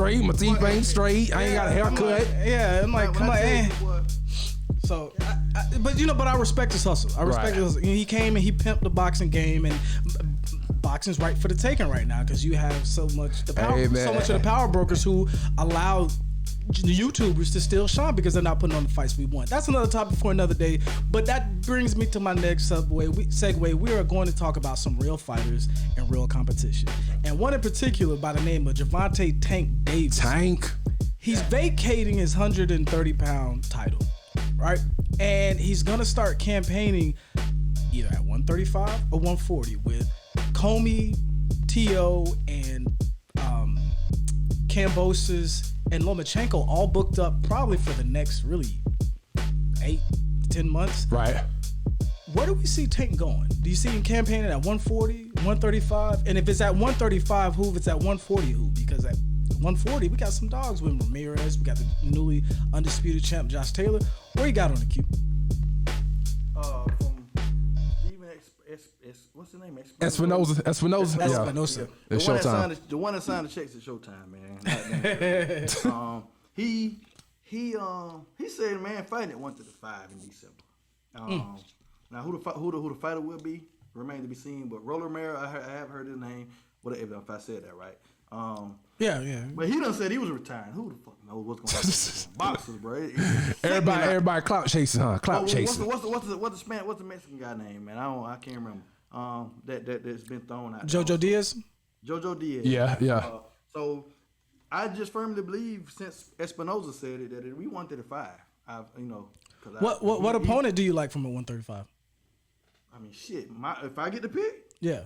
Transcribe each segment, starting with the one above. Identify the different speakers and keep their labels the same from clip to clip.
Speaker 1: straight. My teeth ain't straight. I ain't got a haircut.
Speaker 2: I'm like, come on, So, but I respect his hustle. I respect his hustle. He came and he pimped the boxing game, and boxing's right for the taking right now because you have so much the power, so much of the power brokers who allow the YouTubers to still shine because they're not putting on the fights we want. That's another topic for another day. But that brings me to my next segue. We are going to talk about some real fighters and real competition, and one in particular by the name of Gervonta Tank Davis. He's vacating his 130-pound title. Right, and he's gonna start campaigning either at 135 or 140 with Comey, Tio, and Kambosos and Lomachenko all booked up probably for the next really 8-10 months.
Speaker 1: Right.
Speaker 2: Where do we see Tank going? Do you see him campaigning at 140, 135? And if it's at 135, who? If it's at 140, who? Because at 140, we got some dogs with Ramirez. We got the newly undisputed champ, Josh Taylor. Where you got on the queue?
Speaker 3: From Steven what's the name?
Speaker 1: Espinosa.
Speaker 2: Espinosa.
Speaker 1: It's Showtime.
Speaker 3: The one that signed the checks at Showtime, man. He said, man, fighting at 135 in December. Now who the fighter will be remains to be seen. But Roller Romero, I have heard his name. Whatever, if I said that right.
Speaker 2: Yeah.
Speaker 3: But he done said he was retiring. Who the fuck knows what's going to happen? Boxers, bro.
Speaker 1: Everybody clout chasing, huh? Chasing.
Speaker 3: What's the Mexican guy name, man? I can't remember. That's been thrown out.
Speaker 2: Jojo Diaz.
Speaker 3: Jojo Diaz.
Speaker 1: Yeah.
Speaker 3: So I just firmly believe since Espinosa said it that we 135.
Speaker 2: What opponent do you like from a 135?
Speaker 3: I mean, shit. If I get the pick,
Speaker 2: yeah.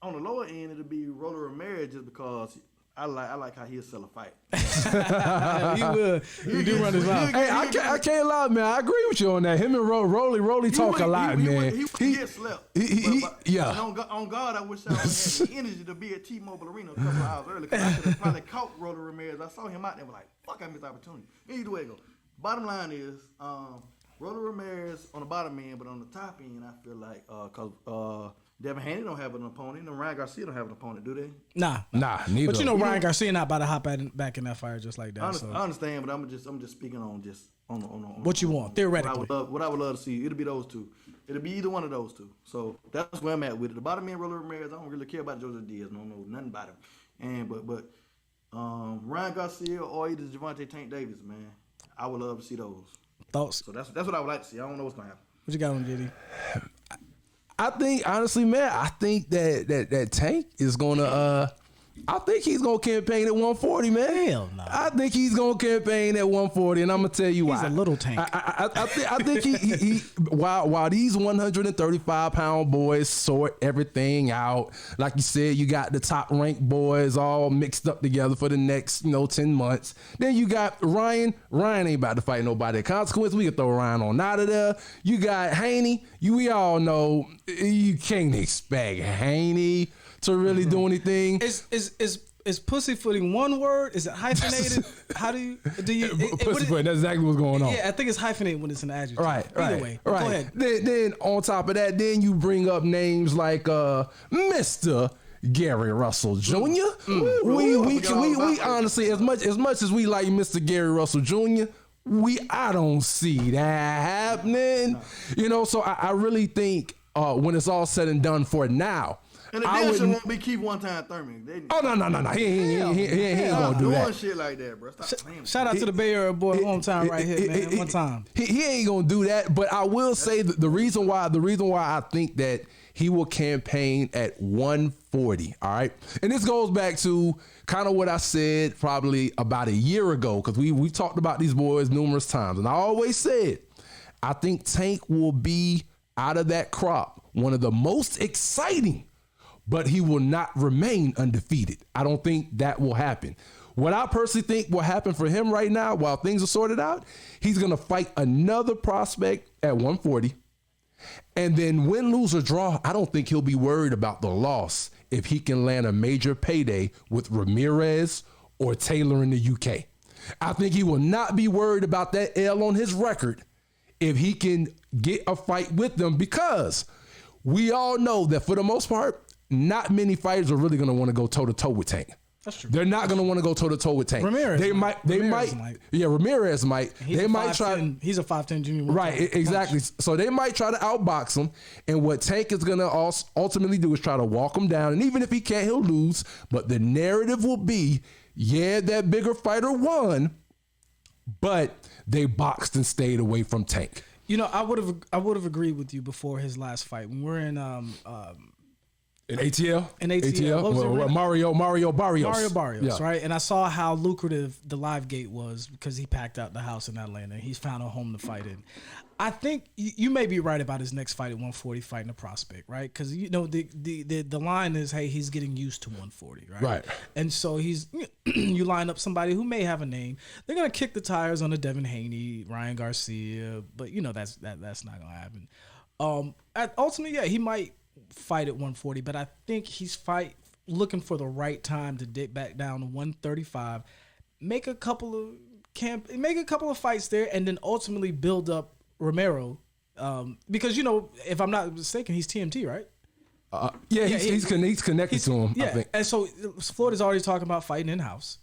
Speaker 3: On the lower end, it'll be Roller Ramirez just because I like how he'll sell a fight.
Speaker 2: He will. He do run his mouth.
Speaker 1: Hey, I can't lie, man. I agree with you on that. Him and Rolly talk a lot, man.
Speaker 3: He get slept.
Speaker 1: Yeah.
Speaker 3: On God, I wish I had the energy to be at T-Mobile Arena a couple of hours early because I could have probably caught Roller Ramirez. I saw him out there and was like, fuck, I missed the opportunity. Either way it go. Bottom line is, Roller Ramirez on the bottom end, but on the top end, I feel like, because Devin Haney don't have an opponent, and Ryan Garcia don't have an opponent, do they?
Speaker 2: Nah,
Speaker 1: neither.
Speaker 2: But Ryan Garcia not about to hop back in that fire just like that.
Speaker 3: I understand, but I'm just speaking on
Speaker 2: what you want theoretically.
Speaker 3: What I would love to see, it'll be those two. It'll be either one of those two. So that's where I'm at with it. The bottom end, Roller Ramirez, I don't really care about Jojo Diaz. I don't know nothing about him. And but Ryan Garcia or either Gervonta Tank Davis, man, I would love to see those.
Speaker 2: Thoughts?
Speaker 3: So that's what I would like to see. I don't know what's gonna happen.
Speaker 2: What you got on, JD?
Speaker 1: I think, honestly, man, that Tank is gonna I think he's gonna campaign at 140, man.
Speaker 2: Hell no.
Speaker 1: I think he's gonna campaign at 140, and I'm gonna tell you why.
Speaker 2: He's a little Tank.
Speaker 1: I think he while these 135-pound boys sort everything out, like you said, you got the top ranked boys all mixed up together for the next 10 months. Then you got Ryan. Ryan ain't about to fight nobody. Consequence, we can throw Ryan on out of there. You got Haney. We all know you can't expect Haney to really do anything.
Speaker 2: Is pussyfooting one word? Is it hyphenated? How do you
Speaker 1: pussyfooting? That's exactly what's going on.
Speaker 2: Yeah, I think it's hyphenated when it's an adjective. Either way, go ahead.
Speaker 1: Then on top of that, then you bring up names like Mr. Gary Russell Jr. We honestly, as much as we like Mr. Gary Russell Jr., I don't see that happening. So I really think when it's all said and done for now.
Speaker 3: And the dancer won't be Keith One-Time Thurman.
Speaker 1: No. He ain't gonna do that.
Speaker 3: Doing shit like that, bro.
Speaker 2: Shout out to the Bay Area boy, hometown right here, man. One time.
Speaker 1: He ain't gonna do that. But I will say that the reason why I think that he will campaign at 140. All right, and this goes back to kind of what I said probably about a year ago, because we talked about these boys numerous times, and I always said I think Tank will be out of that crop one of the most exciting. But he will not remain undefeated. I don't think that will happen. What I personally think will happen for him right now, while things are sorted out, he's going to fight another prospect at 140. And then win, lose, or draw, I don't think he'll be worried about the loss if he can land a major payday with Ramirez or Taylor in the UK. I think he will not be worried about that L on his record if he can get a fight with them, because we all know that for the most part, not many fighters are really going to want to go toe-to-toe with Tank.
Speaker 2: That's true.
Speaker 1: They're not going to want to go toe to toe with Tank.
Speaker 2: Ramirez
Speaker 1: might. Yeah, Ramirez might. They might try.
Speaker 2: He's a 5'10" junior.
Speaker 1: Right, exactly. So they might try to outbox him, and what Tank is going to ultimately do is try to walk him down. And even if he can't, he'll lose. But the narrative will be, yeah, that bigger fighter won, but they boxed and stayed away from Tank.
Speaker 2: You know, I would have agreed with you before his last fight when we're in
Speaker 1: In ATL?
Speaker 2: In ATL. What was it?
Speaker 1: Mario Barrios.
Speaker 2: Mario Barrios,
Speaker 1: Yeah.
Speaker 2: right? And I saw how lucrative the live gate was because he packed out the house in Atlanta. He's found a home to fight in. I think you may be right about his next fight at 140 fighting a prospect, right? Because, you know, the line is, hey, he's getting used to 140, right? Right. And so you line up somebody who may have a name. They're going to kick the tires on a Devin Haney, Ryan Garcia, but, you know, that's not going to happen. Ultimately, yeah, he might fight at 140, but I think he's looking for the right time to dip back down to 135, make a couple of fights there, and then ultimately build up Romero, because, you know, if I'm not mistaken, he's TMT, right?
Speaker 1: He's connected to him.
Speaker 2: Yeah,
Speaker 1: I think.
Speaker 2: And so Florida's already talking about fighting in house.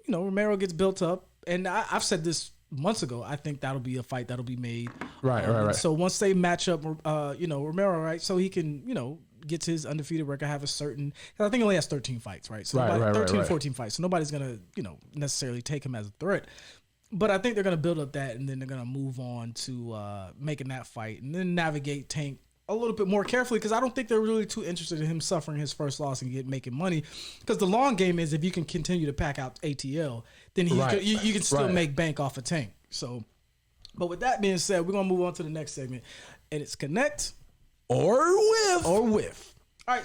Speaker 2: You know, Romero gets built up, and I've said this months ago. I think that'll be a fight that'll be made. Right. So once they match up, Romero, right, so he can, you know, gets his undefeated record, have a certain. I think he only has 13 fights, right? So 13 or 14 fights. So nobody's gonna, you know, necessarily take him as a threat. But I think they're gonna build up that, and then they're gonna move on to making that fight, and then navigate Tank a little bit more carefully, because I don't think they're really too interested in him suffering his first loss and making money. Because the long game is, if you can continue to pack out ATL, then you can still make bank off of Tank. So, but with that being said, we're gonna move on to the next segment, and it's connect
Speaker 1: or whiff.
Speaker 2: All right. So